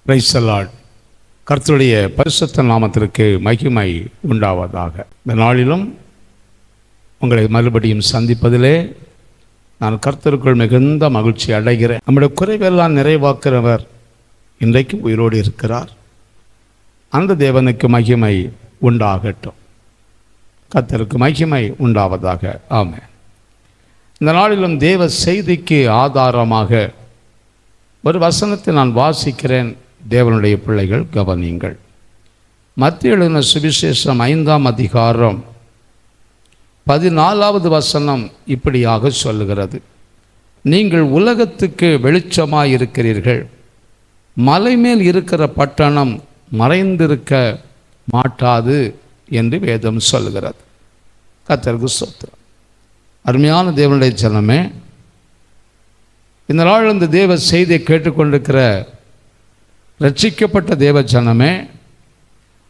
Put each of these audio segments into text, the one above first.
Praise the Lord. கர்த்தருடைய பரிசுத்த நாமத்திற்கு மகிமை உண்டாவதாக. இந்த நாளிலும் உங்களை மறுபடியும் சந்திப்பதிலே நான் கர்த்தருக்குள் மிகுந்த மகிழ்ச்சி அடைகிறேன். நம்முடைய குறைவெல்லாம் நிறைவாக்குறவர் இன்றைக்கும் உயிரோடு இருக்கிறார். அந்த தேவனுக்கு மகிமை உண்டாகட்டும். கர்த்தருக்கு மகிமை உண்டாவதாக. ஆமென். இந்த நாளிலும் தேவ செய்திக்கு ஆதாரமாக ஒரு வசனத்தை நான் வாசிக்கிறேன். தேவனுடைய பிள்ளைகள் கவனியுங்கள். மத்தேயு எழுதின சுவிசேஷம் 5ஆம் அதிகாரம் 14வது வசனம் இப்படியாக சொல்லுகிறது: நீங்கள் உலகத்துக்கு வெளிச்சமாய் இருக்கிறீர்கள். மலை மேல் இருக்கிற பட்டணம் மறைந்திருக்க மாட்டாது என்று வேதம் சொல்லுகிறது. கர்த்தருக்கு ஸ்தோத்திரம். அருமையான தேவனுடைய ஜனமே, இந்த நாள் இந்த தேவ செய்தியை கேட்டுக்கொண்டிருக்கிற ரட்சிக்கப்பட்ட தேவ ஜனமே,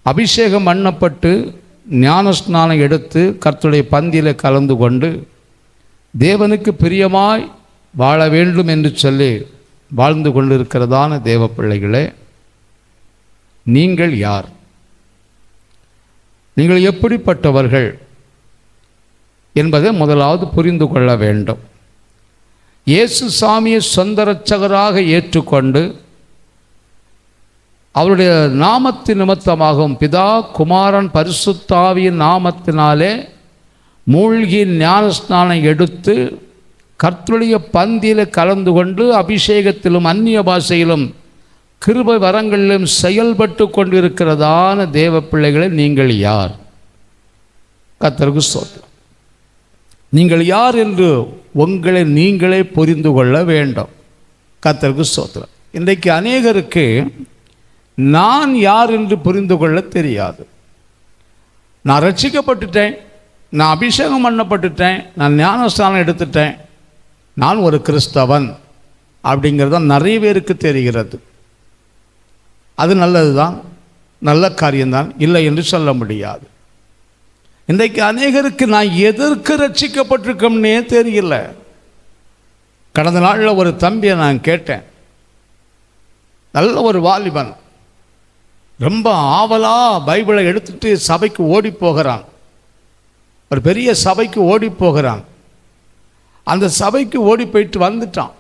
அபிஷேகம் பண்ணப்பட்டு ஞானஸ்நானம் எடுத்து கர்த்தருடைய பந்தியில் கலந்து கொண்டு தேவனுக்கு பிரியமாய் வாழ வேண்டும் என்று சொல்லி வாழ்ந்து கொண்டிருக்கிறதான தேவ பிள்ளைகளே, நீங்கள் யார்? நீங்கள் எப்படிப்பட்டவர்கள் என்பதை முதலாவது புரிந்து கொள்ள வேண்டும். இயேசு சாமியை சொந்த இரட்சகராக ஏற்றுக்கொண்டு அவருடைய நாமத்தின் நிமித்தமாகவும் பிதா குமாரன் பரிசுத்தாவியின் நாமத்தினாலே மூழ்கி ஞானஸ்நானம் எடுத்து கர்த்தருடைய பந்தியில் கலந்து கொண்டு அபிஷேகத்திலும் அந்நிய பாஷையிலும் கிருபை வரங்களிலும் செயல்பட்டு கொண்டிருக்கிறதான தேவ பிள்ளைகளை நீங்கள் யார்? கர்த்தருக்கு ஸ்தோத்திரம். நீங்கள் யார் என்று உங்களை நீங்களே புரிந்து கொள்ள வேண்டும். கர்த்தருக்கு ஸ்தோத்திரம். இன்றைக்கு அநேகருக்கு நான் யார் என்று புரிந்து கொள்ள தெரியாது. நான் ரட்சிக்கப்பட்டுட்டேன், நான் அபிஷேகம் பண்ணப்பட்டுட்டேன், நான் ஞானஸ்தானம் எடுத்துட்டேன், நான் ஒரு கிறிஸ்தவன் அப்படிங்கிறது நிறைய பேருக்கு தெரிகிறது. அது நல்லது தான், நல்ல காரியம்தான், இல்லை என்று சொல்ல முடியாது. இன்றைக்கு அநேகருக்கு நான் எதற்கு ரட்சிக்கப்பட்டிருக்கோம்னே தெரியல. கடந்த நாளில் ஒரு தம்பியை நான் கேட்டேன். நல்ல ஒரு வாலிபன், ரொம்ப ஆவலாக பைபிளை எடுத்துட்டு சபைக்கு ஓடி போகிறான். ஒரு பெரிய சபைக்கு ஓடி போகிறான். அந்த சபைக்கு ஓடி போயிட்டு வந்துட்டான்.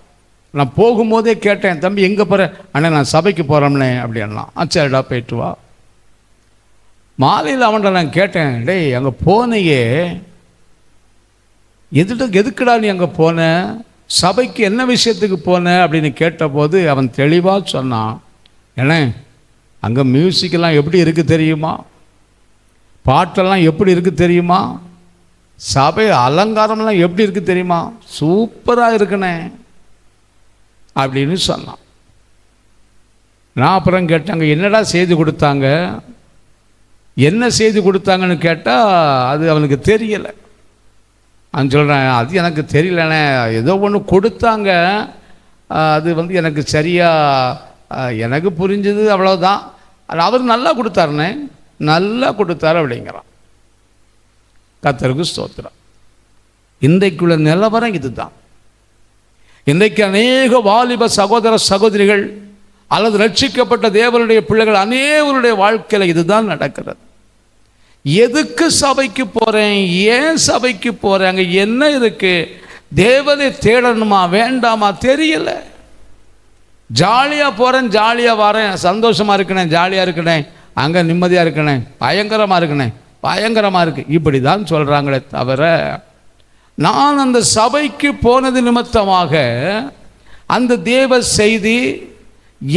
நான் போகும்போதே கேட்டேன், தம்பி எங்கே போகிற? அண்ணே நான் சபைக்கு போகிறோம்னே அப்படின்னா. சரிடா போயிட்டு வா. மாலையில் அவன்கிட்ட நான் கேட்டேன், டேய் அங்கே போனையே எதுக்குடா நீ அங்கே போன? சபைக்கு என்ன விஷயத்துக்கு போன அப்படின்னு கேட்டபோது அவன் தெளிவாக சொன்னான், ஏன்னா அங்கே மியூசிக்கெல்லாம் எப்படி இருக்குது தெரியுமா, பாட்டெல்லாம் எப்படி இருக்குது தெரியுமா, சபை அலங்காரம்லாம் எப்படி இருக்குது தெரியுமா, சூப்பராக இருக்குண்ணே அப்படின்னு சொன்னான். நான் அப்புறம் கேட்டாங்க, என்னடா செய்தி கொடுத்தாங்க? என்ன செய்தி கொடுத்தாங்கன்னு கேட்டால் அது அவனுக்கு தெரியலை. அவன் சொல்கிறேன், அது எனக்கு தெரியலண்ணே, ஏதோ ஒன்று கொடுத்தாங்க, அது எனக்கு சரியாக எனக்கு புரிஞ்சது அவ்வளோதான். அவர் நல்லா கொடுத்தாருண்ணே, நல்லா கொடுத்தாரு அப்படிங்கிறான். கர்த்தருக்கு ஸ்தோத்திரம். இன்றைக்குள்ள நிலவரம் இதுதான். இன்றைக்கு அநேக வாலிப சகோதர சகோதரிகள் அல்லது ரட்சிக்கப்பட்ட தேவனுடைய பிள்ளைகள் அநேகருடைய வாழ்க்கையில் இதுதான் நடக்கிறது. எதுக்கு சபைக்கு போகிறேன், ஏன் சபைக்கு போகிறேன், அங்கே என்ன இருக்குது, தேவனை தேடணுமா வேண்டாமா தெரியல. ஜாலியாக போகிறேன், ஜாலியாக வரேன், சந்தோஷமாக இருக்கிறேன், ஜாலியாக இருக்கிறேன், அங்கே நிம்மதியாக இருக்கிறேன், பயங்கரமாக இருக்கிறேன், பயங்கரமாக இருக்குது, இப்படி தான் சொல்கிறாங்களே தவிர நான் அந்த சபைக்கு போனது நிமித்தமாக அந்த தேவ செய்தி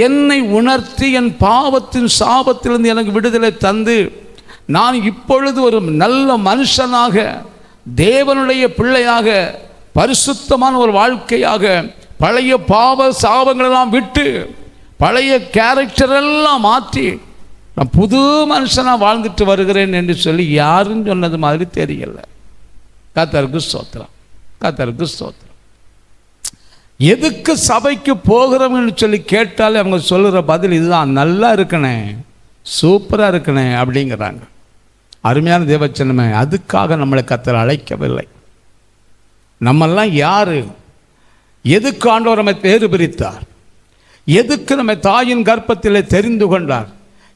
என்னை உணர்த்தி என் பாவத்தின் சாபத்திலிருந்து எனக்கு விடுதலை தந்து நான் இப்பொழுது ஒரு நல்ல மனுஷனாக, தேவனுடைய பிள்ளையாக, பரிசுத்தமான ஒரு வாழ்க்கையாக, பழைய பாவ சாபங்களெல்லாம் விட்டு பழைய கேரக்டரெல்லாம் மாற்றி நான் புது மனுஷனாக வாழ்ந்துட்டு வருகிறேன் என்று சொல்லி யாருன்னு சொன்னது மாதிரி தெரியல. கர்த்தருக்கு ஸ்தோத்திரம், கர்த்தருக்கு ஸ்தோத்திரம். எதுக்கு சபைக்கு போகிறோம்னு சொல்லி கேட்டாலே அவங்க சொல்லுகிற பதில் இதுதான், நல்லா இருக்கணே, சூப்பராக இருக்கணே அப்படிங்கிறாங்க. அருமையான தேவச்சனமே, அதுக்காக நம்மளை கர்த்தர் அழைக்கவில்லை. நம்மெல்லாம் யார்? எதுக்கு ஆண்டவர் நம்மை பேறு பிரித்தார்? எதுக்கு நம்ம தாயின் கர்ப்பத்தில் தெரிந்து கொண்டார்?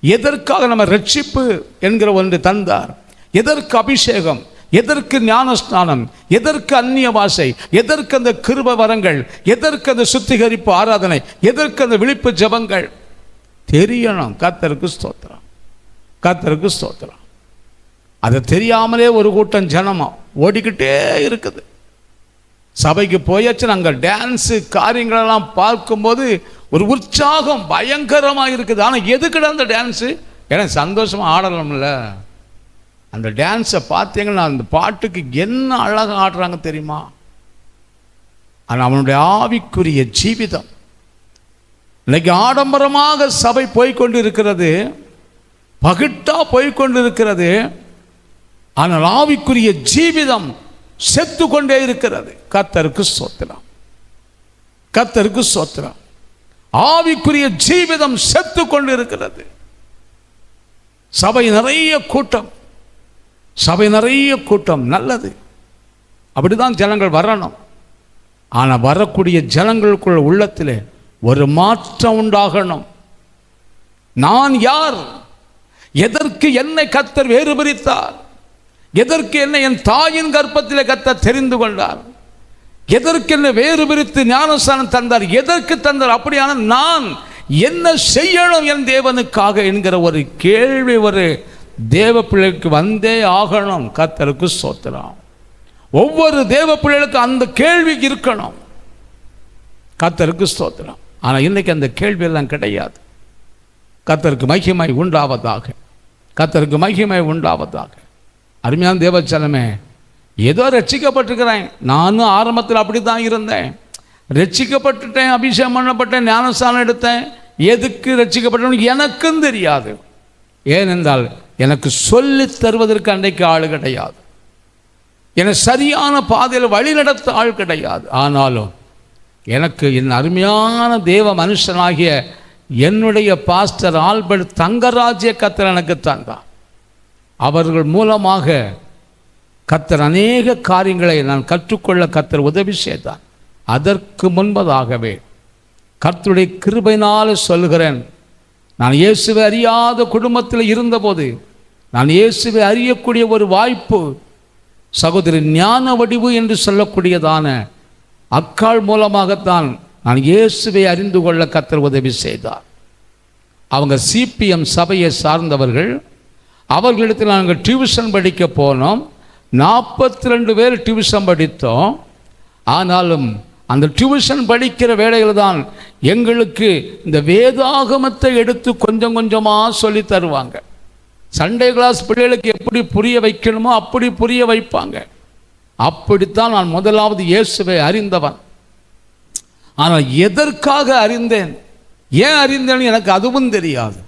எதற்காக நம்ம ரட்சிப்பு என்கிற ஒன்று தந்தார்? எதற்கு அபிஷேகம்? எதற்கு ஞானஸ்நானம்? எதற்கு அந்நிய பாஷை? எதற்கு அந்த கிருப வரங்கள்? எதற்கு அந்த சுத்திகரிப்பு ஆராதனை? எதற்கு அந்த விழிப்பு ஜெபங்கள்? தெரியணும். கர்த்தருக்கு ஸ்தோத்திரம், கர்த்தருக்கு ஸ்தோத்திரம். அதை தெரியாமலே ஒரு கூட்டம் ஜனமா ஓடிக்கிட்டே இருக்குது. சபைக்கு போயாச்சு, நாங்கள் டான்ஸு காரியங்களெல்லாம் பார்க்கும்போது ஒரு உற்சாகம் பயங்கரமாக இருக்குது. ஆனால் எதுக்குடா அந்த டான்ஸு? ஏன்னா சந்தோஷமாக ஆடலாம்ல. அந்த டான்ஸை பார்த்தீங்கன்னா அந்த பாட்டுக்கு என்ன அழகாக ஆடுறாங்க தெரியுமா? ஆனால் அவனுடைய ஆவிக்குரிய ஜீவிதம் இன்னைக்கு ஆடம்பரமாக சபை போய்கொண்டு இருக்கிறது, பகிட்டா போய்கொண்டு இருக்கிறது. ஆனால் ஆவிக்குரிய ஜீவிதம் செத்து கொண்டே இருக்கிறது. கர்த்தருக்கு ஸ்தோத்திரம், கர்த்தருக்கு ஸ்தோத்திரம். ஆவிக்குரிய ஜீவிதம் செத்து கொண்டு இருக்கிறது. சபை நிறைய கூட்டம், சபை நிறைய கூட்டம், நல்லது. அப்படிதான் ஜனங்கள் வரணும். ஆனால் வரக்கூடிய ஜனங்களுக்குள்ள உள்ளத்திலே ஒரு மாற்றம் உண்டாகணும். நான் யார்? எதற்கு என்னை கர்த்தர் வேறு பிரித்தார்? எதற்கு என்னை என் தாயின் கர்ப்பத்தில் கர்த்தர் தெரிந்து கொண்டார்? எதற்கு என்னை வேறு பிரித்து ஞானஸ்நானம் தந்தார்? எதற்கு தந்தார்? அப்படியான நான் என்ன செய்யணும் என் தேவனுக்காக என்கிற ஒரு கேள்வி ஒரு தேவ பிள்ளைக்கு வந்தே ஆகணும். கர்த்தருக்கு ஸ்தோத்திரம். ஒவ்வொரு தேவ பிள்ளைகளுக்கு அந்த கேள்வி இருக்கணும். கர்த்தருக்கு ஸ்தோத்திரம். ஆனால் இன்னைக்கு அந்த கேள்வியெல்லாம் கிடையாது. கர்த்தருக்கு மகிமை உண்டாவதாக, கர்த்தருக்கு மகிமை உண்டாவதாக. அருமையான தேவச்சனமே, ஏதோ ரட்சிக்கப்பட்டிருக்கிறேன். நானும் ஆரம்பத்தில் அப்படி தான் இருந்தேன். ரட்சிக்கப்பட்டுட்டேன், அபிஷேகம் பண்ணப்பட்டேன், ஞானஸ்நானம் எடுத்தேன். எதுக்கு ரட்சிக்கப்பட்டேன்னு எனக்கும் தெரியாது. ஏனென்றால் எனக்கு சொல்லி தருவதற்கு அன்றைக்கு ஆள் கிடையாது. எனக்கு சரியான பாதையில் வழி நடத்த ஆள் கிடையாது. ஆனாலும் எனக்கு என் அருமையான தேவ மனுஷனாகிய என்னுடைய பாஸ்டர் ஆல்பர்ட் தங்கராஜ்ய கர்த்தர் எனக்கு தந்தார். அவர்கள் மூலமாக கர்த்தர் அநேக காரியங்களை நான் கற்றுக்கொள்ள கர்த்தர் உதவி செய்தார். அதற்கு முன்பதாகவே கர்த்தருடைய கிருபையினால சொல்கிறேன், நான் இயேசுவை அறியாத குடும்பத்தில் இருந்தபோது நான் இயேசுவை அறியக்கூடிய ஒரு வாய்ப்பு சகோதரி ஞான வடிவு என்று சொல்லக்கூடியதான அக்காள் மூலமாகத்தான் நான் இயேசுவை அறிந்து கொள்ள கர்த்தர் உதவி செய்தார். அவங்க சிபிஎம் சபையை சார்ந்தவர்கள். அவர்களிடத்தில் நாங்கள் டியூஷன் படிக்க போனோம். 42 பேர் டியூஷன் படித்தோம். ஆனாலும் அந்த டியூஷன் படிக்கிற வேளையில் தான் எங்களுக்கு இந்த வேதாகமத்தை எடுத்து கொஞ்சம் கொஞ்சமாக சொல்லி தருவாங்க. சண்டே கிளாஸ் பிள்ளைகளுக்கு எப்படி புரிய வைக்கணுமோ அப்படி புரிய வைப்பாங்க. அப்படித்தான் நான் முதலாவது இயேசுவை அறிந்தவன். ஆனால் எதற்காக அறிந்தேன், ஏன் அறிந்தேன்னு எனக்கு அதுவும் தெரியாது.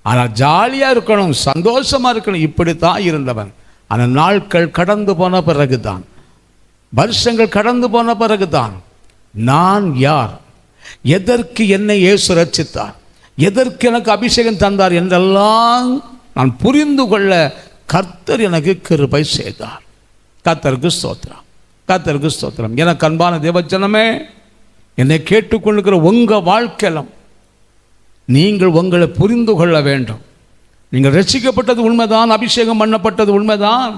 ஆனால் ஜாலியாக இருக்கணும், சந்தோஷமாக இருக்கணும், இப்படித்தான் இருந்தவன். ஆனால் நாட்கள் கடந்து போன பிறகுதான், வருஷங்கள் கடந்து போன பிறகுதான் நான் யார், எதற்கு என்னை இயேசு ரட்சித்தார், எதற்கு எனக்கு அபிஷேகம் தந்தார் என்றெல்லாம் நான் புரிந்து கொள்ள கர்த்தர் எனக்கு கிருபை செய்தார். கர்த்தருக்கு ஸ்தோத்திரம், கர்த்தருக்கு ஸ்தோத்திரம். எனக்கு அன்பான தேவஜனமே, என்னை கேட்டுக்கொண்டிருக்கிற உங்கள் வாழ்க்கையிலும் நீங்கள் உங்களை புரிந்து கொள்ள வேண்டும். நீங்கள் ரட்சிக்கப்பட்டது உண்மைதான், அபிஷேகம் பண்ணப்பட்டது உண்மைதான்.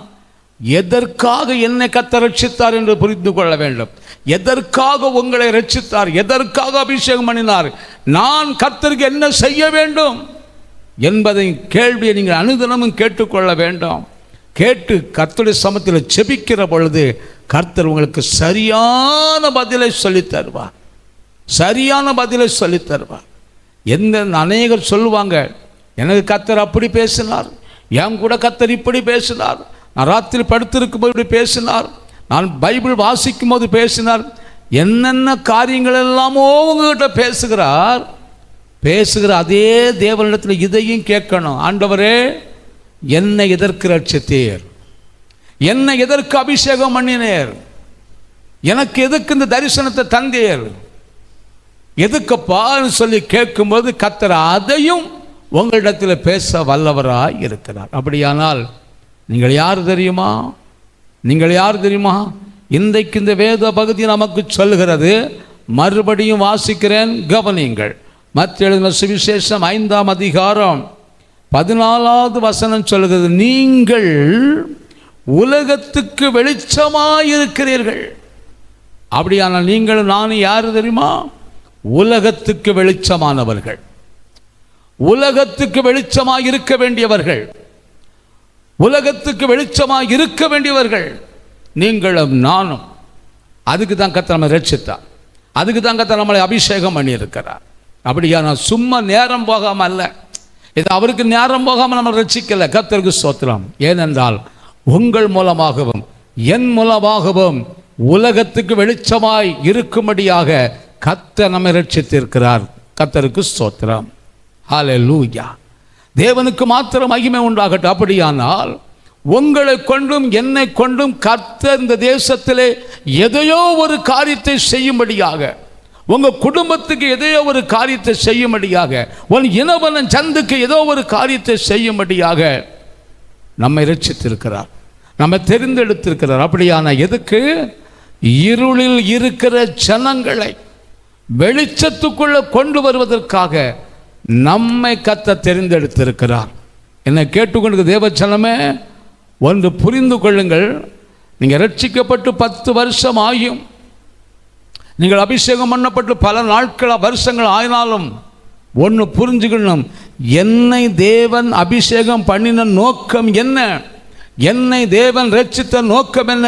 எதற்காக என்னை கர்த்தர் ரட்சித்தார் என்று புரிந்து கொள்ள வேண்டும். எதற்காக உங்களை ரட்சித்தார், எதற்காக அபிஷேகம் பண்ணினார், நான் கர்த்தருக்கு என்ன செய்ய வேண்டும் என்பதை கேள்வியை நீங்கள் அனுதினமும் கேட்டுக்கொள்ள வேண்டும். கேட்டு கர்த்தருடைய சமத்தில் செபிக்கிற பொழுது கர்த்தர் உங்களுக்கு சரியான பதிலை சொல்லித் தருவார், சரியான பதிலை சொல்லித் தருவார். எந்த அநேகர் சொல்லுவாங்க, எனக்கு கர்த்தர் அப்படி பேசினார், என் கூட கர்த்தர் இப்படி பேசினார், நான் ராத்திரி படுத்திருக்கும் போது இப்படி பேசினார், நான் பைபிள் வாசிக்கும் போது பேசினார், என்னென்ன காரியங்கள் எல்லாமோ உங்ககிட்ட பேசுகிறார். பேசுகிற அதே தேவனிடத்தில் இதையும் கேட்கணும். ஆண்டவரே, என்னை எதற்கு ரட்சித்தீர், என்னை எதற்கு அபிஷேகம் பண்ணினீர், எனக்கு எதுக்கு இந்த தரிசனத்தை தந்தீர், எதுக்குப்பான்னு சொல்லி கேட்கும்போது கர்த்தர் அதையும் உங்களிடத்தில் பேச வல்லவராய் இருக்கிறார். அப்படியானால் நீங்கள் யார் தெரியுமா, நீங்கள் யார் தெரியுமா? இன்றைக்கு இந்த வேத பகுதி நமக்கு சொல்கிறது, மறுபடியும் வாசிக்கிறேன், கவனியுங்கள். மத்திய எழுதின சுவிசேஷம் 5ஆம் அதிகாரம் 14வது வசனம் சொல்கிறது, நீங்கள் உலகத்துக்கு வெளிச்சமாயிருக்கிறீர்கள். அப்படியானால் நீங்களும் நானும் யாரு தெரியுமா? உலகத்துக்கு வெளிச்சமானவர்கள், உலகத்துக்கு வெளிச்சமாக இருக்க வேண்டியவர்கள், உலகத்துக்கு வெளிச்சமாக இருக்க வேண்டியவர்கள் நீங்களும் நானும். அதுக்கு தான் கர்த்தர் நம்மை ரட்சித்தார், அதுக்கு தான் கர்த்தர் நம்மளை அபிஷேகம் பண்ணியிருக்கிறார். அப்படியா நான் சும்மா நேரம் போகாமல் அல்ல, இது அவருக்கு நேரம் போகாமல் நம்ம ரட்சிக்கல. கர்த்தருக்கு ஸ்தோத்திரம். ஏனென்றால் உங்கள் மூலமாகவும் என் மூலமாகவும் உலகத்துக்கு வெளிச்சமாய் இருக்கும்படியாக கர்த்தர் நம்மை ரட்சித்திருக்கிறார். கர்த்தருக்கு ஸ்தோத்திரம். ஹல்லேலூயா. தேவனுக்கு மாத்திரம் மகிமை உண்டாகட்டும். அப்படியானால் உங்களை கொண்டும் என்னை கொண்டும் கர்த்தர் இந்த தேசத்திலே எதையோ ஒரு காரியத்தை செய்யும்படியாக, உங்கள் குடும்பத்துக்கு எதையோ ஒரு காரியத்தை செய்யும்படியாக, உன் இனவன் சந்துக்கு ஏதோ ஒரு காரியத்தை செய்யும்படியாக நம்மை ரட்சித்திருக்கிறார், நம்மை தெரிந்தெடுத்திருக்கிறார். அப்படியான எதுக்கு? இருளில் இருக்கிற ஜனங்களை வெளிச்சத்துக்குள்ள கொண்டு வருவதற்காக நம்மை கர்த்தர் தெரிந்தெடுத்திருக்கிறார். என்னை கேட்டுக்கொண்டு தேவச்சனமே, ஒன்று புரிந்து கொள்ளுங்கள். நீங்கள் ரட்சிக்கப்பட்டு 10 வருஷம் ஆகியும், நீங்கள் அபிஷேகம் பண்ணப்பட்டு பல நாட்கள் வருஷங்கள் ஆயினாலும் ஒன்று புரிஞ்சுக்கணும், என்னை தேவன் அபிஷேகம் பண்ணின நோக்கம் என்ன? என்னை தேவன் ரட்சித்த நோக்கம் என்ன?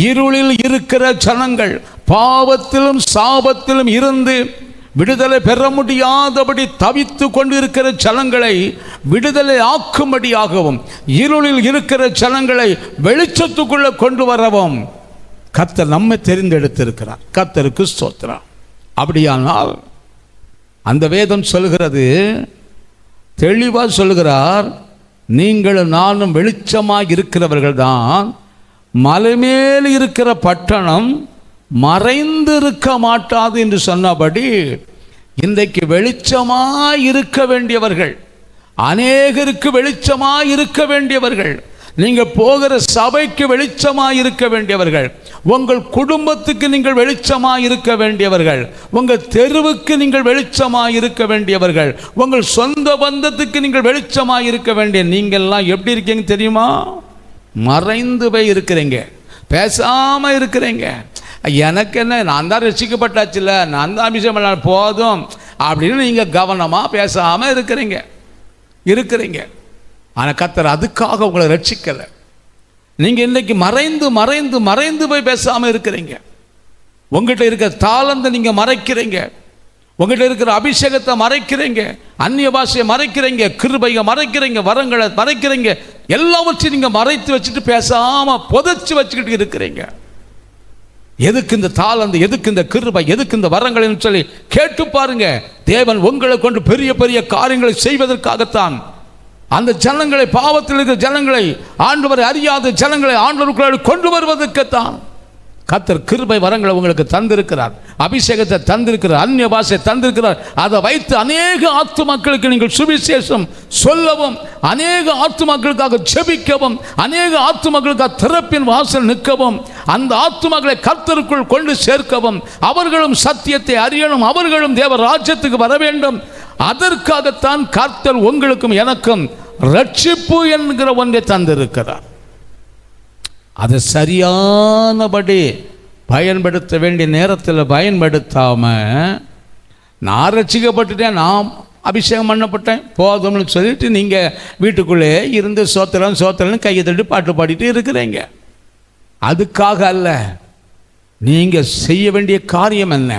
இருளில் இருக்கிற ஜனங்கள், பாவத்திலும் சாபத்திலும் இருந்து விடுதலை பெற முடியாதபடி தவித்து கொண்டு இருக்கிற ஜனங்களை விடுதலை ஆக்கும்படியாகவும், இருளில் இருக்கிற ஜனங்களை வெளிச்சத்துக்குள்ள கொண்டு வரவும் கர்த்தர் நம்மை தெரிந்தெடுத்திருக்கிறார். கர்த்தருக்கு ஸ்தோத்திரம். அப்படியானால் அந்த வேதம் சொல்கிறது, தெளிவாக சொல்கிறார், நீங்களும் நானும் வெளிச்சமாக இருக்கிறவர்கள் தான். மலைமேல் இருக்கிற பட்டணம் மறைந்து இருக்க மாட்டாது என்று சொன்னபடி இன்றைக்கு வெளிச்சமாக இருக்க வேண்டியவர்கள், அநேகருக்கு வெளிச்சமாக இருக்க வேண்டியவர்கள், நீங்கள் போகிற சபைக்கு வெளிச்சமாக இருக்க வேண்டியவர்கள், உங்கள் குடும்பத்துக்கு நீங்கள் வெளிச்சமாக இருக்க வேண்டியவர்கள், உங்கள் தெருவுக்கு நீங்கள் வெளிச்சமாக இருக்க வேண்டியவர்கள், உங்கள் சொந்த பந்தத்துக்கு நீங்கள் வெளிச்சமாக இருக்க வேண்டிய நீங்கள்லாம் எப்படி இருக்கீங்க தெரியுமா? மறைந்து போய் இருக்கிறீங்க, பேசாமல் இருக்கிறீங்க. எனக்கு என்ன, நான் தான் ரசிக்கப்பட்டாச்சுல, நான் தான் அபிஷேகம் பண்ண போதும் அப்படின்னு நீங்கள் கவனமாக பேசாமல் இருக்கிறீங்க. ஆனால் கர்த்தர் அதுக்காக உங்களை ரட்சிக்கலை. நீங்கள் இன்றைக்கி மறைந்து மறைந்து மறைந்து போய் பேசாமல் இருக்கிறீங்க. உங்கள்கிட்ட இருக்கிற தாளந்தை நீங்கள் மறைக்கிறீங்க, உங்கள்கிட்ட இருக்கிற அபிஷேகத்தை மறைக்கிறீங்க, அந்நிய பாஷையை மறைக்கிறீங்க, கிருபையை மறைக்கிறீங்க, வரங்களை மறைக்கிறீங்க, எல்லாவற்றையும் நீங்கள் மறைத்து வச்சுட்டு பேசாமல் புதைச்சி வச்சுக்கிட்டு இருக்கிறீங்க. எதுக்கு இந்த தாளந்து, எதுக்கு இந்த கிருபை, எதுக்கு இந்த வரங்கள் சொல்லி கேட்டு பாருங்க. தேவன் உங்களை கொண்டு பெரிய பெரிய காரியங்களை செய்வதற்காகத்தான். அந்த ஜனங்களை, பாவத்தில் இருக்கிற ஜனங்களை, ஆண்டவரை அறியாத ஜனங்களை ஆண்டவருக்குள்ள கொண்டு வருவதற்குத்தான் கர்த்தர் கிருபை வரங்களை உங்களுக்கு தந்திருக்கிறார், அபிஷேகத்தை தந்திருக்கிறார், அந்நிய பாஷை தந்திருக்கிறார். அதை வைத்து அநேக ஆத்துமாக்களுக்கு நீங்கள் சுவிசேஷம் சொல்லவும், அநேக ஆத்துமாக்களுக்காக ஜெபிக்கவும், அநேக ஆத்துமாக்களுக்காக திறப்பின் வாசல் நிற்கவும், அந்த ஆத்துமாக்களை கர்த்தருக்குள் கொண்டு சேர்க்கவும், அவர்களும் சத்தியத்தை அறியணும், அவர்களும் தேவ ராஜ்யத்துக்கு வர வேண்டும். அதற்காகத்தான் கர்த்தர் உங்களுக்கும் எனக்கும் ரட்சிப்பு என்கிற ஒன்றை தந்திருக்கிறார். அதை சரியானபடி பயன்படுத்த வேண்டிய நேரத்தில் பயன்படுத்தாமல், நான் ரட்சிக்கப்பட்டுட்டேன், நான் அபிஷேகம் பண்ணப்பட்டேன் போதும்னு சொல்லிட்டு நீங்கள் வீட்டுக்குள்ளே இருந்து சோத்திரம்னு கையை தட்டி பாட்டு பாடிட்டு இருக்கிறீங்க. அதுக்காக அல்ல. நீங்கள் செய்ய வேண்டிய காரியம் என்ன?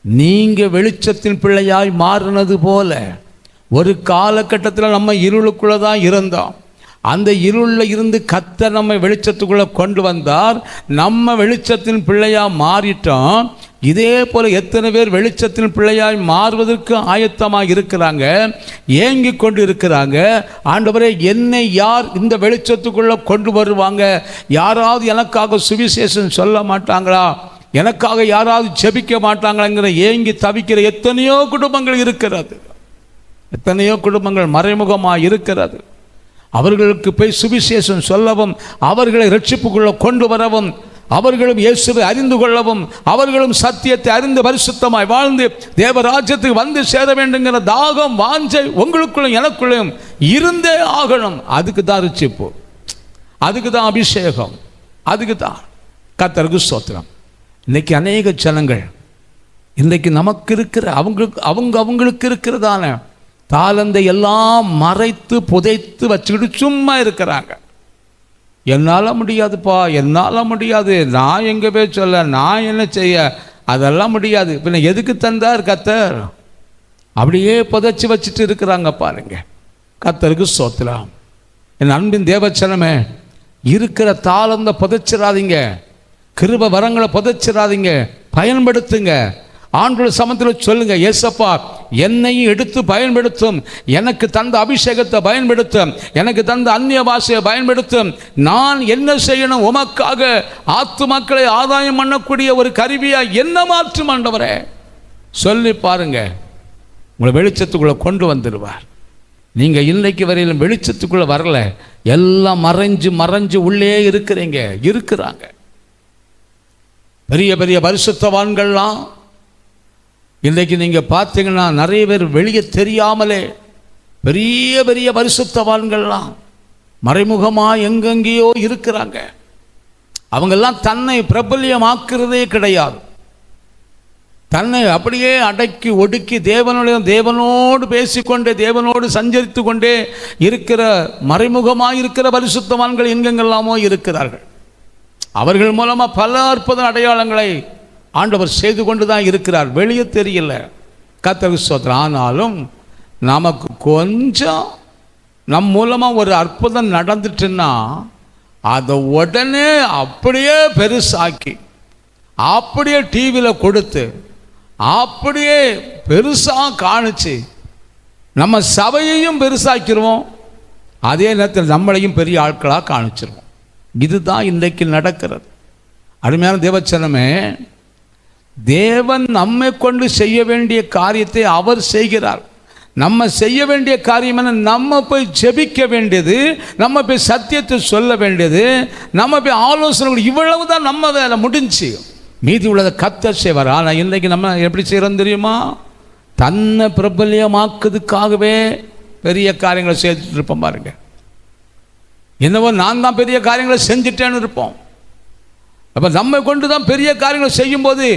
நீங்கள் வெளிச்சத்தின் பிள்ளையாய் மாறினது போல ஒரு காலகட்டத்தில் நம்ம இருளுக்குள்ளே தான் இருந்தோம். அந்த இருளில் இருந்து கர்த்தர் நம்மை வெளிச்சத்துக்குள்ளே கொண்டு வந்தார். நம்ம வெளிச்சத்தின் பிள்ளையாக மாறிட்டோம். இதே போல் எத்தனை பேர் வெளிச்சத்தின் பிள்ளையாய் மாறுவதற்கு ஆயத்தமாக இருக்கிறாங்க, ஏங்கி கொண்டு இருக்கிறாங்க. ஆண்டவரே, என்னை யார் இந்த வெளிச்சத்துக்குள்ளே கொண்டு வருவாங்க? யாராவது எனக்காக சுவிசேஷம் சொல்ல மாட்டாங்களா? எனக்காக யாராவது ஜெபிக்க மாட்டாங்களாங்கிற ஏங்கி தவிக்கிற எத்தனையோ குடும்பங்கள் இருக்கிறது. எத்தனையோ குடும்பங்கள் மறைமுகமாக இருக்கிறது. அவர்களுக்கு போய் சுவிசேஷம் சொல்லவும், அவர்களை ரட்சிப்புக்குள்ளே கொண்டு வரவும் அவர்களும் இயேசுவை அறிந்து கொள்ளவும் அவர்களும் சத்தியத்தை அறிந்து பரிசுத்தமாய் வாழ்ந்து தேவராஜ்யத்துக்கு வந்து சேர வேண்டுங்கிற தாகம் வாஞ்சை உங்களுக்குள்ளும் எனக்குள்ளும் இருந்தே ஆகணும். அதுக்கு தான் ருச்சிப்பு, அதுக்கு தான் அபிஷேகம், அதுக்கு தான். கர்த்தருக்கு ஸ்தோத்திரம். இன்னைக்கு அநேக ஜனங்கள் இன்றைக்கு நமக்கு இருக்கிற அவங்களுக்கு இருக்கிறதான தாளந்தை எல்லாம் மறைத்து புதைத்து வச்சுக்கிட்டு சும்மா இருக்கிறாங்க. என்னால் முடியாதுப்பா, என்னால் முடியாது, நான் எங்கே போய் சொல்ல, நான் என்ன செய்ய, அதெல்லாம் முடியாது. பின்ன எதுக்கு தந்தார் கர்த்தர்? அப்படியே புதைச்சி வச்சுட்டு இருக்கிறாங்க பாருங்க. கர்த்தருக்கு ஸ்தோத்திரம். என் அன்பின் தேவச்சனமே, இருக்கிற தாளந்த புதைச்சிடாதீங்க, கிருபை வரங்களை புதைச்சிடாதீங்க, பயன்படுத்துங்க. ஆண்டவர் சமத்தில் சொல்லுங்க, ஏசப்பா என்னையும் எடுத்து பயன்படுத்தும், எனக்கு தந்த அபிஷேகத்தை பயன்படுத்தும், எனக்கு தந்த அந்நிய பாஷையை பயன்படுத்தும். நான் என்ன செய்யணும்? உமக்காக ஆத்துமக்களை ஆதாயம் பண்ணக்கூடிய ஒரு கருவியா என்ன மாற்றும் ஆண்டவரே சொல்லி பாருங்க. உங்களை வெளிச்சத்துக்குள்ள கொண்டு வந்துடுவார். நீங்க இன்னைக்கு வரையிலும் வெளிச்சத்துக்குள்ள வரல, எல்லாம் மறைஞ்சு மறைஞ்சு உள்ளே இருக்கிறாங்க. பெரிய பெரிய பரிசுத்தவான்கள்லாம் இன்றைக்கு நீங்கள் பார்த்தீங்கன்னா நிறைய பேர் வெளியே தெரியாமலே பெரிய பெரிய பரிசுத்தவான்கள்லாம் மறைமுகமாக எங்கெங்கேயோ இருக்கிறாங்க. அவங்கெல்லாம் தன்னை பிரபல்யமாக்குறதே கிடையாது. தன்னை அப்படியே அடக்கி ஒடுக்கி தேவனோடு பேசிக்கொண்டே தேவனோடு சஞ்சரித்து கொண்டே இருக்கிற மறைமுகமாக இருக்கிற பரிசுத்தவான்கள் எங்கெங்கெல்லாமோ இருக்கிறார்கள். அவர்கள் மூலமாக பல அற்புத அடையாளங்களை ஆண்டவர் செய்து கொண்டு தான் இருக்கிறார், வெளியே தெரியல. கர்த்தருக்கு ஸ்தோத்திரம். ஆனாலும் நமக்கு கொஞ்சம் நம் மூலமாக ஒரு அற்புதம் நடந்துட்டுன்னா அதை உடனே அப்படியே பெருசாக்கி அப்படியே டிவியில் கொடுத்து அப்படியே பெருசாக காணிச்சு நம்ம சபையையும் பெருசாக்கிடுவோம், அதே நேரத்தில் நம்மளையும் பெரிய ஆட்களாக காணிச்சிருவோம். இதுதான் இன்றைக்கு நடக்கிறது. அருமையான தேவச்சனமே, தேவன் நம்மை கொண்டு செய்ய வேண்டிய காரியத்தை அவர் செய்கிறார். நம்ம செய்ய வேண்டிய காரியம் என்ன? நம்ம போய் ஜெபிக்க வேண்டியது, நம்ம போய் சத்தியத்தை சொல்ல வேண்டியது, நம்ம போய் ஆலோசனை, இவ்வளவு தான் நம்ம வேலை முடிஞ்சு. மீதி உள்ளதை கர்த்தர் செய்வார். ஆனால் இன்றைக்கு நம்ம எப்படி செய்கிறோம் தெரியுமா? தன்னை பிரபல்யமாக்குறதுக்காகவே பெரிய காரியங்களை செய்துட்டு இருப்போம் பாருங்க. என்னவோ நான் தான் பெரிய காரியங்களை செஞ்சுட்டேன்னு இருப்போம். அப்போ நம்மை கொண்டு தான் பெரிய காரியங்களை செய்யும்போது,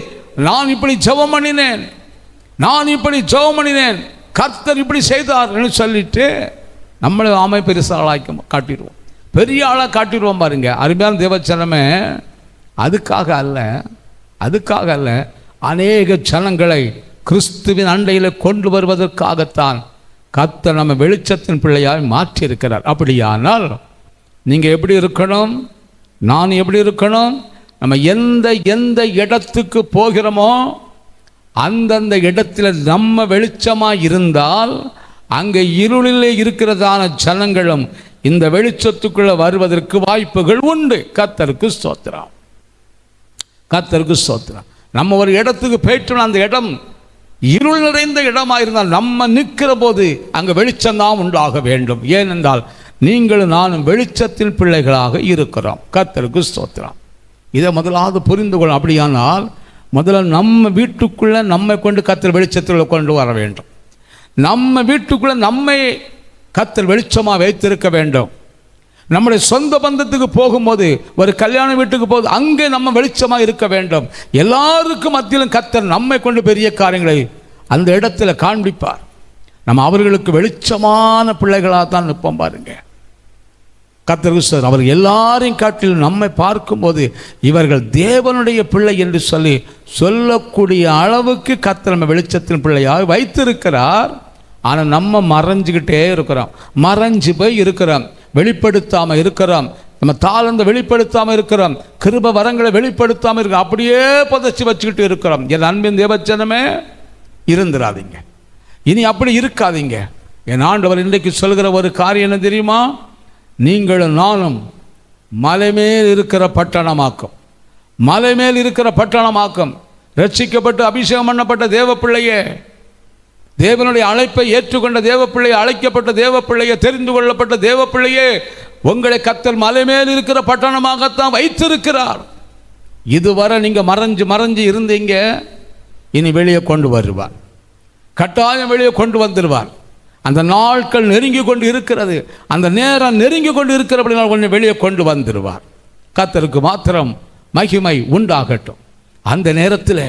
நான் இப்படி ஜெபம் பண்ணினேன், நான் இப்படி ஜெபம் பண்ணினேன், கர்த்தர் இப்படி செய்தார்னு சொல்லிட்டு நம்மளை ஆமை பெருசாக காட்டிடுவோம், பெரிய ஆளாக காட்டிடுவோம் பாருங்க. அருமையான தேவச்சனமே, அதுக்காக அல்ல, அநேக ஜனங்களை கிறிஸ்துவின் அண்டையில் கொண்டு வருவதற்காகத்தான் கர்த்தர் நம்ம வெளிச்சத்தின் பிள்ளையாய் மாற்றி இருக்கிறார். அப்படியானால் நீங்கள் எப்படி இருக்கணும்? நான் எப்படி இருக்கணும்? நம்ம எந்த இடத்துக்கு போகிறோமோ அந்தந்த இடத்துல நம்ம வெளிச்சமாக இருந்தால் அங்கே இருளிலே இருக்கிறதான ஜனங்களும் இந்த வெளிச்சத்துக்குள்ளே வருவதற்கு வாய்ப்புகள் உண்டு. கர்த்தருக்கு ஸ்தோத்திரம், கர்த்தருக்கு ஸ்தோத்திரம். நம்ம ஒரு இடத்துக்கு போயிட்டோம், அந்த இடம் இருள் நிறைந்த இடமாக இருந்தால் நம்ம நிற்கிற போது அங்கே வெளிச்சம்தான் உண்டாக வேண்டும். ஏனென்றால் நீங்களும் நானும் வெளிச்சத்தின் பிள்ளைகளாக இருக்கிறோம். கர்த்தருக்கு ஸ்தோத்திரம். இதை முதலாவது புரிந்து கொள்ளும். அப்படியானால் முதல்ல நம்ம வீட்டுக்குள்ளே நம்மை கொண்டு கர்த்தர் வெளிச்சத்தில் கொண்டு வர வேண்டும். நம்ம வீட்டுக்குள்ளே நம்மை கர்த்தர் வெளிச்சமாக வைத்திருக்க வேண்டும். நம்முடைய சொந்த பந்தத்துக்கு போகும்போது, ஒரு கல்யாண வீட்டுக்கு போகுது, அங்கே நம்ம வெளிச்சமாக இருக்க வேண்டும். எல்லாருக்கும் மத்தியிலும் கர்த்தர் நம்மை கொண்டு பெரிய காரியங்களை அந்த இடத்துல காண்பிப்பார். நம்ம அவர்களுக்கு வெளிச்சமான பிள்ளைகளாக தான் நிற்போம் பாருங்க. கர்த்தருக்கு சார் அவர் எல்லாரையும் காட்டிலும் நம்மை பார்க்கும்போது இவர்கள் தேவனுடைய பிள்ளை என்று சொல்லக்கூடிய அளவுக்கு கர்த்தர் நம்ம வெளிச்சத்தின் பிள்ளையாக வைத்திருக்கிறார். ஆனால் நம்ம மறைஞ்சிக்கிட்டே இருக்கிறோம், மறைஞ்சு போய் இருக்கிறோம், வெளிப்படுத்தாமல் இருக்கிறோம், நம்ம தாளந்த வெளிப்படுத்தாமல் இருக்கிறோம், கிருபை வரங்களை வெளிப்படுத்தாமல் இருக்கிறோம், அப்படியே புதைச்சி வச்சுக்கிட்டு இருக்கிறோம். என் அன்பின் தேவச்சனமே, இருந்துடாதீங்க, இனி அப்படி இருக்காதீங்க. என் ஆண்டவர் இன்றைக்கு சொல்கிற ஒரு காரியம் என்ன தெரியுமா? நீங்களும் நானும் மலை மேல் இருக்கிற பட்டணமாக்கும், மலை மேல் இருக்கிற பட்டணமாக்கும், ரட்சிக்கப்பட்டு அபிஷேகம் பண்ணப்பட்ட தேவ பிள்ளையே, தேவனுடைய அழைப்பை ஏற்றுக்கொண்ட தேவ பிள்ளையை, அழைக்கப்பட்ட தேவ பிள்ளையை, தெரிந்து கொள்ளப்பட்ட தேவ பிள்ளையே, உங்களை கர்த்தர் மலை மேல் இருக்கிற பட்டணமாகத்தான் வைத்திருக்கிறார். இதுவரை நீங்கள் மறைஞ்சு மறைஞ்சு இருந்தீங்க, இனி வெளியே கொண்டு வருவார். கட்டாயம் வெளியே கொண்டு வந்துடுவார். அந்த நாட்கள் நெருங்கி கொண்டு இருக்கிறது, அந்த நேரம் நெருங்கி கொண்டு இருக்கிறபடினால் கொஞ்சம் வெளியே கொண்டு வந்துடுவார். கர்த்தருக்கு மாத்திரம் மகிமை உண்டாகட்டும். அந்த நேரத்தில்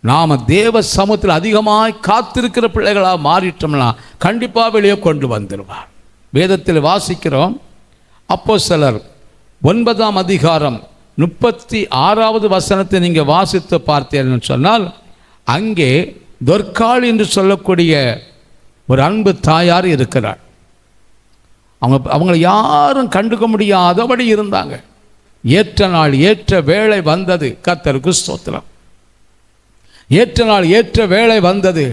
நாம் தேவ சமூகத்தில் அதிகமாய் காத்திருக்கிற பிள்ளைகளாக மாறிட்டோம்னா கண்டிப்பாக வெளியே கொண்டு வந்துடுவார். வேதத்தில் வாசிக்கிறோம், அப்போஸ்தலர் 9ஆம் அதிகாரம் 36வது வசனத்தை நீங்கள் வாசித்து பார்த்தீர்கள் சொன்னால், அங்கே தொர்க்காள் என்று சொல்லக்கூடிய ஒரு அன்பு தாயார் இருக்கிறார். அவங்களை யாரும் கண்டுக்க முடியாதபடி இருந்தாங்க. ஏற்ற நாள் ஏற்ற வேளை வந்தது. கர்த்தருக்கு ஸ்தோத்திரம். ஏற்ற நாள் ஏற்ற வேளை வந்தது.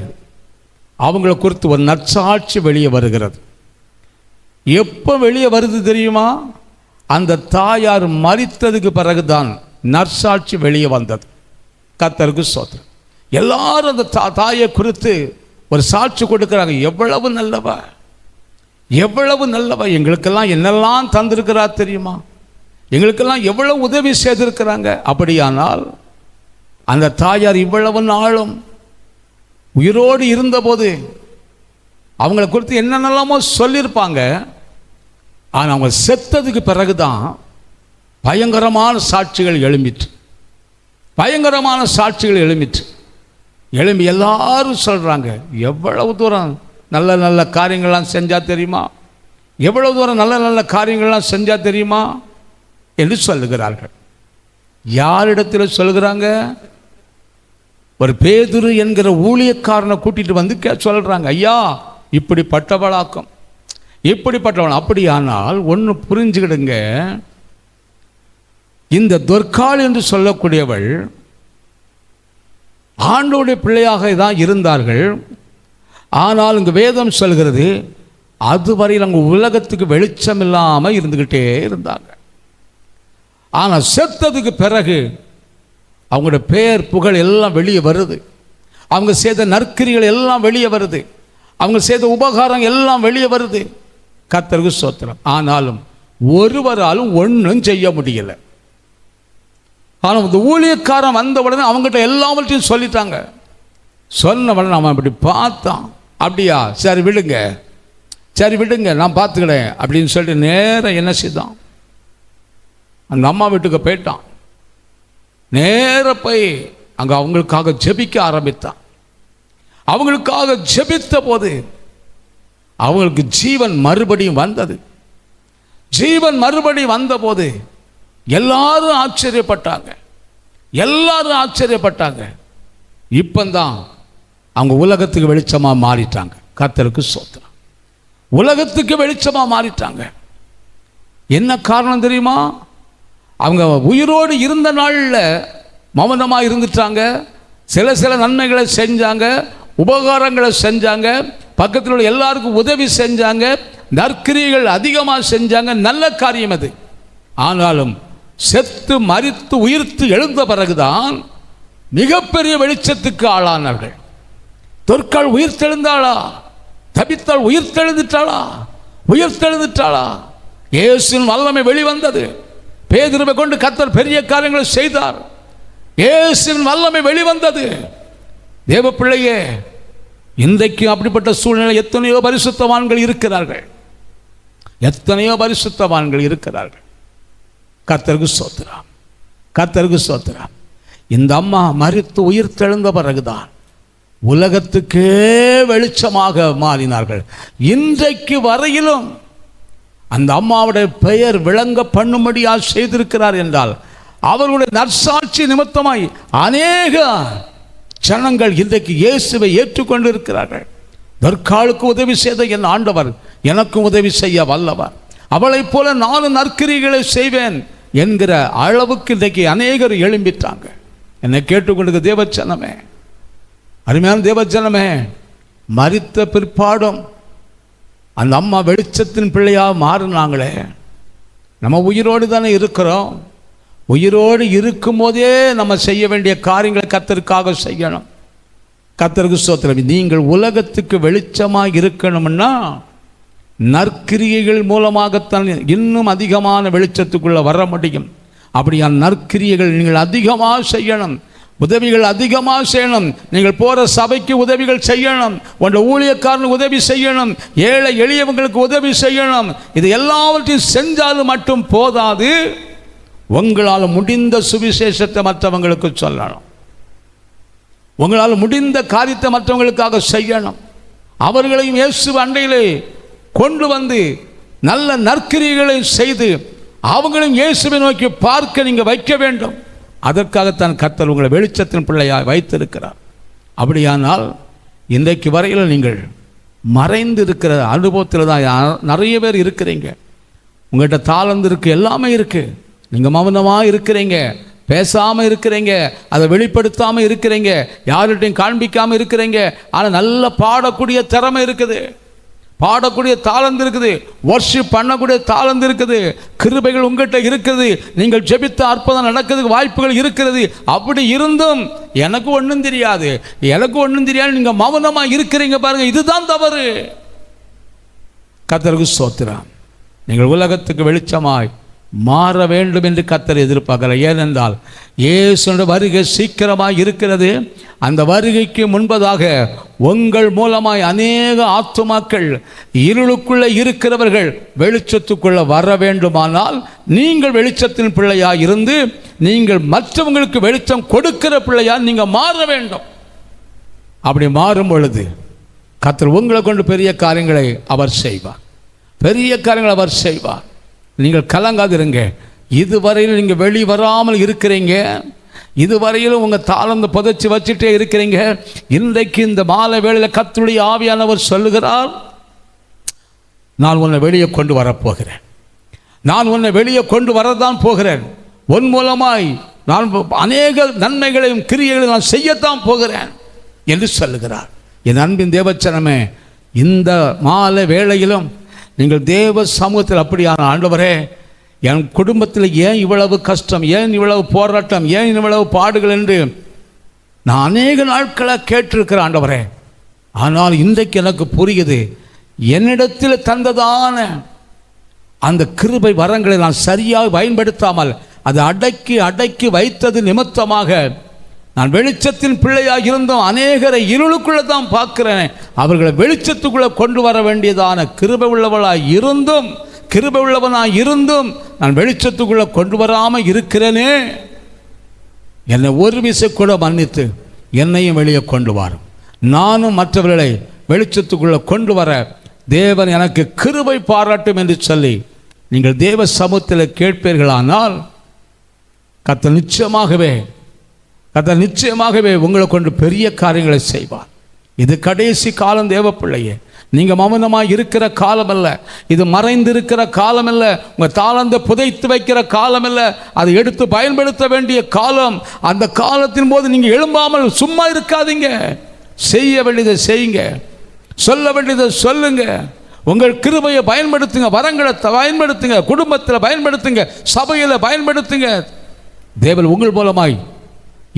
அவங்களை குறித்து ஒரு நற்சாட்சி வெளியே வருகிறது. எப்போ வெளியே வருது தெரியுமா? அந்த தாயார் மரித்ததுக்கு பிறகுதான் நற்சாட்சி வெளியே வந்தது. கர்த்தருக்கு ஸ்தோத்திரம். எல்லாரும் அந்த தாயை குறித்து ஒரு சாட்சி கொடுக்குறாங்க. எவ்வளவு நல்லவ, எவ்வளவு நல்லவ, எங்களுக்கெல்லாம் என்னெல்லாம் தந்திருக்கிறா தெரியுமா, எங்களுக்கெல்லாம் எவ்வளவு உதவி செய்திருக்கிறாங்க. அப்படியானால் அந்த தாயார் இவ்வளவு நாளும் உயிரோடு இருந்தபோது அவங்களை குறித்து என்னென்னலாமோ சொல்லியிருப்பாங்க. ஆனால் அவங்க செத்ததுக்கு பிறகுதான் பயங்கரமான சாட்சிகள் எழும்பிற்று. பயங்கரமான சாட்சிகள் எழும்பி எல்லாரும் சொல்கிறாங்க, எவ்வளவு தூரம் நல்ல நல்ல காரியங்கள்லாம் செஞ்சால் தெரியுமா, எவ்வளவு தூரம் நல்ல நல்ல காரியங்கள்லாம் செஞ்சால் தெரியுமா என்று சொல்லுகிறார்கள். யாரிடத்தில் சொல்கிறாங்க? ஒரு பேதுரு என்கிற ஊழியக்காரனை கூட்டிகிட்டு வந்து சொல்கிறாங்க, ஐயா இப்படிப்பட்டவளாக்கும், இப்படிப்பட்டவள். அப்படியானால் ஒன்று புரிஞ்சுக்கிடுங்க, இந்த தொர்க்காள் என்று சொல்லக்கூடியவள் ஆண்டவருடைய பிள்ளையாக தான் இருந்தார்கள். ஆனால் இங்கு வேதம் சொல்கிறது, அதுவரையில் அவங்க உலகத்துக்கு வெளிச்சம் இல்லாமல் இருந்துக்கிட்டே இருந்தாங்க. ஆனால் செத்ததுக்கு பிறகு அவங்களுடைய பெயர் புகழ் எல்லாம் வெளியே வருது. அவங்க செய்த நற்கிரிகள் எல்லாம் வெளியே வருது. அவங்க செய்த உபகாரம் எல்லாம் வெளியே வருது. கர்த்தருக்கு ஸ்தோத்திரம். ஆனாலும் ஒருவராலும் ஒன்றும் செய்ய முடியலை. ஆனால் இந்த ஊழியக்காரன் வந்த உடனே அவங்ககிட்ட எல்லாவற்றையும் சொல்லிட்டாங்க. சொன்ன உடனே அவன் அப்படி பார்த்தான். அப்படியா, சரி விடுங்க, சரி விடுங்க, நான் பார்த்துக்கிறேன் அப்படின்னு சொல்லிட்டு நேரம் என்ன செய்தான், அந்த அம்மா வீட்டுக்கு போயிட்டான். நேர போய் அங்கே அவங்களுக்காக ஜெபிக்க ஆரம்பித்தான். அவங்களுக்காக ஜெபித்த போது அவங்களுக்கு ஜீவன் மறுபடியும் வந்தது. ஜீவன் மறுபடியும் வந்தபோது எல்லாரும் ஆச்சரியப்பட்டாங்க. எல்லாரும் ஆச்சரியப்பட்டாங்க. இப்பந்தான் அவங்க உலகத்துக்கு வெளிச்சமாக மாறிட்டாங்க. கர்த்தருக்கு ஸ்தோத்திரம். உலகத்துக்கு வெளிச்சமாக மாறிட்டாங்க. என்ன காரணம் தெரியுமா? அவங்க உயிரோடு இருந்த நாளில் மௌனமாக இருந்துட்டாங்க. சில நன்மைகளை செஞ்சாங்க, உபகாரங்களை செஞ்சாங்க, பக்கத்தில் உள்ள எல்லாருக்கும் உதவி செஞ்சாங்க, நற்கிரியைகள் அதிகமாக செஞ்சாங்க, நல்ல காரியம் அது. ஆனாலும் செத்து மரித்து உயிர்த்து எழுந்த பிறகுதான் மிகப்பெரிய வெளிச்சத்துக்கு ஆளானார்கள். தொர்க்காள் உயிர்த்தெழுந்தாளா? தபித்தாள் உயிர்த்தெழுந்துட்டாளா? உயிர்த்தெழுந்துட்டாளா? இயேசுவின் வல்லமை வெளிவந்தது. பேதுருவை கொண்டு கர்த்தர் பெரிய காரியங்களை செய்தார். இயேசுவின் வல்லமை வெளிவந்தது. தேவ பிள்ளையே, இன்றைக்கு அப்படிப்பட்ட சூழ்நிலை எத்தனையோ பரிசுத்தவான்கள் இருக்கிறார்கள். எத்தனையோ பரிசுத்தவான்கள் இருக்கிறார்கள். கர்த்தருக்கு ஸ்தோத்திரம், கர்த்தருக்கு ஸ்தோத்திரம். இந்த அம்மா மரித்து உயிர்த்தெழுந்த பிறகுதான் உலகத்துக்கே வெளிச்சமாக மாறினார்கள். இன்றைக்கு வரையிலும் அந்த அம்மாவுடைய பெயர் விளங்க பண்ணும்படியாக செய்திருக்கிறார் என்றால் அவர்களுடைய நற்சாட்சி நிமித்தமாய் அநேக ஜனங்கள் இன்றைக்கு இயேசுவை ஏற்றுக்கொண்டு இருக்கிறார்கள். தொர்க்காளுக்கு உதவி செய்த என் ஆண்டவர் எனக்கும் உதவி செய்ய வல்லவர், அவளைப் போல நானும் நற்கிரிகளை செய்வேன் என்கிற அளவுக்கு இன்றைக்கு அநேகர் எழும்பிட்டாங்க. என்னை கேட்டுக்கொண்டு தேவச்சனமே, அருமையான தேவச்சனமே, மரித்த பிற்பாடும் அந்த அம்மா வெளிச்சத்தின் பிள்ளையாக மாறினாங்களே. நம்ம உயிரோடு தானே இருக்கிறோம். உயிரோடு இருக்கும் போதே நம்ம செய்ய வேண்டிய காரியங்களை கர்த்தருக்காக செய்யணும். கர்த்தருக்கு ஸ்தோத்திரம். நீங்கள் உலகத்துக்கு வெளிச்சமாக இருக்கணும்னா நற்கிரியைகள் மூலமாகத்தான் இன்னும் அதிகமான வெளிச்சத்துக்குள்ளே வர முடியும். அப்படியான நற்கிரியைகள் நீங்கள் அதிகமாக செய்யணும், உதவிகள் அதிகமாக செய்யணும். நீங்கள் போகிற சபைக்கு உதவிகள் செய்யணும், உங்கள் ஊழியக்காரனுக்கு உதவி செய்யணும், ஏழை எளியவங்களுக்கு உதவி செய்யணும். இது எல்லாவற்றையும் செஞ்சாலும் மட்டும் போதாது, உங்களால் முடிந்த சுவிசேஷத்தை மற்றவங்களுக்கு சொல்லணும். உங்களால் முடிந்த காரியத்தை மற்றவங்களுக்காக செய்யணும். அவர்களையும் இயேசு அண்டையிலே கொண்டு வந்து நல்ல நற்கிரியைகளை செய்து அவங்களையும் இயேசுவை நோக்கி பார்க்க நீங்கள் வைக்க வேண்டும். அதற்காகத்தான் கர்த்தர் உங்களை வெளிச்சத்தின் பிள்ளையாய் வைத்திருக்கிறார். அப்படியானால் இன்றைக்கு வரையில் நீங்கள் மறைந்து இருக்கிற அனுபவத்தில் தான் நிறைய பேர் இருக்கிறீங்க. உங்கள்கிட்ட தாளந்து இருக்குது, எல்லாமே இருக்குது. நீங்கள் மௌனமாக இருக்கிறீங்க, பேசாமல் இருக்கிறீங்க, அதை வெளிப்படுத்தாமல் இருக்கிறீங்க, யார்கிட்டையும் காண்பிக்காமல் இருக்கிறீங்க. ஆனால் நல்ல பாடக்கூடிய திறமை இருக்குது, பாடக்கூடிய தாளந்து இருக்குது, வர்ஷிப் பண்ணக்கூடிய தாளந்து இருக்குது, கிருபைகள் உங்கள்கிட்ட இருக்குது, நீங்கள் ஜெபித்த அற்புதம் நடக்கிறதுக்கு வாய்ப்புகள் இருக்கிறது. அப்படி இருந்தும் எனக்கு ஒன்றும் தெரியாது, எனக்கு ஒன்றும் தெரியாது, நீங்கள் மௌனமாக இருக்கிறீங்க பாருங்கள், இதுதான் தவறு. கர்த்தருக்கு ஸ்தோத்திரம். நீங்கள் உலகத்துக்கு வெளிச்சமாய் மாற வேண்டும் என்று கர்த்தர் எதிர்பார்க்கிறார். ஏனென்றால் இயேசுவின் வருகை சீக்கிரமாக இருக்கிறது. அந்த வருகைக்கு முன்பதாக உங்கள் மூலமாய் அநேக ஆத்துமாக்கள், இருளுக்குள்ளே இருக்கிறவர்கள் வெளிச்சத்துக்குள்ளே வர வேண்டுமானால் நீங்கள் வெளிச்சத்தின் பிள்ளையாக இருந்து நீங்கள் மற்றவங்களுக்கு வெளிச்சம் கொடுக்கிற பிள்ளையாக நீங்கள் மாற வேண்டும். அப்படி மாறும் பொழுது கர்த்தர் உங்களை கொண்டு பெரிய காரியங்களை அவர் செய்வார், பெரிய காரியங்களை அவர் செய்வார். நீங்கள் கலங்காதிருங்க. இதுவரையில் நீங்கள் வெளி வராமல் இருக்கிறீங்க, இதுவரையிலும் உங்கள் தாளந்து புதைச்சி வச்சுட்டே இருக்கிறீங்க. இன்றைக்கு இந்த மாலை வேளையில் கர்த்தருடைய ஆவியானவர் சொல்லுகிறார், நான் உன்னை வெளியே கொண்டு வரப்போகிறேன், நான் உன்னை வெளியே கொண்டு வரதான் போகிறேன், உன் மூலமாய் நான் அநேக நன்மைகளையும் கிரியைகளையும் நான் செய்யத்தான் போகிறேன் என்று சொல்லுகிறார். என் அன்பின் தேவச்சனமே, இந்த மாலை வேளையிலும் நீங்கள் தேவ சமூகத்தில் அப்படியான ஆண்டவரே, என் குடும்பத்தில் ஏன் இவ்வளவு கஷ்டம், ஏன் இவ்வளவு போராட்டம், ஏன் இவ்வளவு பாடுகள் என்று நான் அநேக நாட்களாக கேட்டிருக்கிற ஆண்டவரே. ஆனால் இன்றைக்கு எனக்கு புரியுது, என்னிடத்தில் தந்ததான அந்த கிருபை வரங்களை நான் சரியாக பயன்படுத்தாமல் அதை அடக்கி வைத்தது நிமித்தமாக நான் வெளிச்சத்தின் பிள்ளையாக இருந்தும் அநேகரை இருளுக்குள்ளே தான் பார்க்கிறேன். அவர்களை வெளிச்சத்துக்குள்ளே கொண்டு வர வேண்டியதான கிருபை உள்ளவனாக இருந்தும் நான் வெளிச்சத்துக்குள்ளே கொண்டு வராமல் இருக்கிறேனே. என்னை ஒரு விசை கூட மன்னித்து என்னையும் வெளியே கொண்டு வரும், நானும் மற்றவர்களை வெளிச்சத்துக்குள்ளே கொண்டு வர தேவன் எனக்கு கிருபை பாராட்டும் என்று சொல்லி நீங்கள் தேவ சமூகத்தில் கேட்பீர்களானால் கர்த்தர் நிச்சயமாகவே உங்களை கொண்டு பெரிய காரியங்களை செய்வார். இது கடைசி காலம் தேவ பிள்ளையே. நீங்கள் மௌனமாக இருக்கிற காலம் அல்ல, இது மறைந்து இருக்கிற காலம் அல்ல, உங்கள் தாளந்தை புதைத்து வைக்கிற காலம் அல்ல, அதை எடுத்து பயன்படுத்த வேண்டிய காலம். அந்த காலத்தின் போது நீங்கள் எழும்பாமல் சும்மா இருக்காதீங்க, செய்ய வேண்டியதை செய்யுங்க, சொல்ல வேண்டியதை சொல்லுங்க. உங்கள் கிருபையை பயன்படுத்துங்க, வரங்களை பயன்படுத்துங்க, குடும்பத்தில் பயன்படுத்துங்க, சபையில் பயன்படுத்துங்க. தேவன் உங்கள் மூலமாய்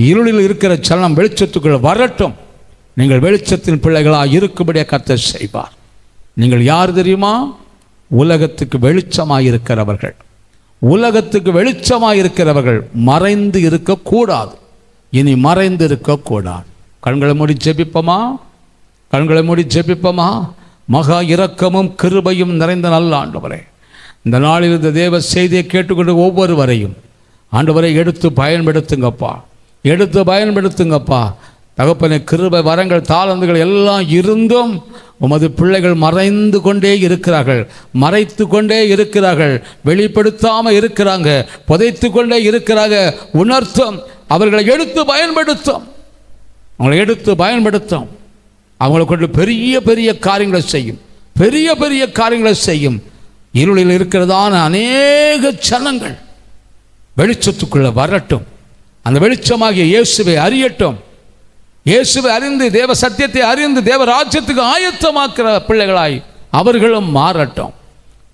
இருளில் இருக்கிற சலனம் வெளிச்சத்துக்குள்ள வரட்டும். நீங்கள் வெளிச்சத்தின் பிள்ளைகளாக இருக்கும்படியாக கர்த்தர் செய்வார். நீங்கள் யார் தெரியுமா? உலகத்துக்கு வெளிச்சமாக இருக்கிறவர்கள். உலகத்துக்கு வெளிச்சமாக இருக்கிறவர்கள் மறைந்து இருக்கக்கூடாது, இனி மறைந்து இருக்கக்கூடாது. கண்களை மூடி ஜெபிப்போமா? மகா இரக்கமும் கிருபையும் நிறைந்த நல்ல ஆண்டவரே, இந்த நாளில் இந்த தேவ செய்தியை கேட்டுக்கொண்டு ஒவ்வொருவரையும் ஆண்டவரை எடுத்து பயன்படுத்துங்கப்பா. தகப்பனே, கிருபை வரங்கள் தாளந்துகள் எல்லாம் இருந்தும் உமது பிள்ளைகள் மறைத்து கொண்டே இருக்கிறார்கள், வெளிப்படுத்தாமல் இருக்கிறாங்க, புதைத்து கொண்டே இருக்கிறாங்க. உணர்த்தும், அவர்களை எடுத்து பயன்படுத்தும், அவங்களை கொண்டு பெரிய பெரிய காரியங்களை செய்யும். இருளில் இருக்கிறதான அநேக ஜனங்கள் வெளிச்சத்துக்குள்ள வரட்டும். அந்த வெளிச்சமாகிய இயேசுவை அறியட்டும். இயேசுவை அறிந்து தேவ சத்தியத்தை அறிந்து தேவ ராஜ்யத்துக்கு ஆயத்தமாக்குற பிள்ளைகளாய் அவர்களும் மாறட்டும்.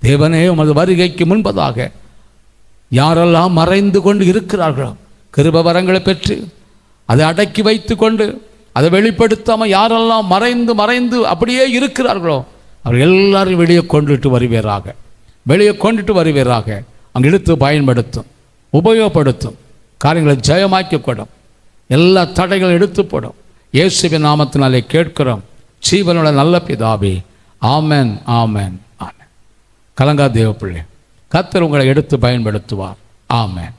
தேவனே, உமது வருகைக்கு முன்பதாக யாரெல்லாம் மறைந்து கொண்டு இருக்கிறார்களோ, கிருபை வரங்களை பெற்று அதை அடக்கி வைத்து கொண்டு அதை வெளிப்படுத்தாமல் யாரெல்லாம் மறைந்து அப்படியே இருக்கிறார்களோ அவர்கள் எல்லாரும் வெளியே கொண்டுட்டு வருவீராக. அங்கே எடுத்து பயன்படுத்தும். உபயோகப்படுத்தும். காரியங்களை ஜெயமாக்கப்படும். எல்லா தடைகளும் எடுத்து போடும். இயேசுவின் நாமத்தினாலே கேட்கிறோம் ஜீவனுள்ள நல்ல பிதாவே. ஆமென், ஆமென், ஆமென். கலங்கா தேவ பிள்ளை, கர்த்தர் உங்களை எடுத்து பயன்படுத்துவார். ஆமென்.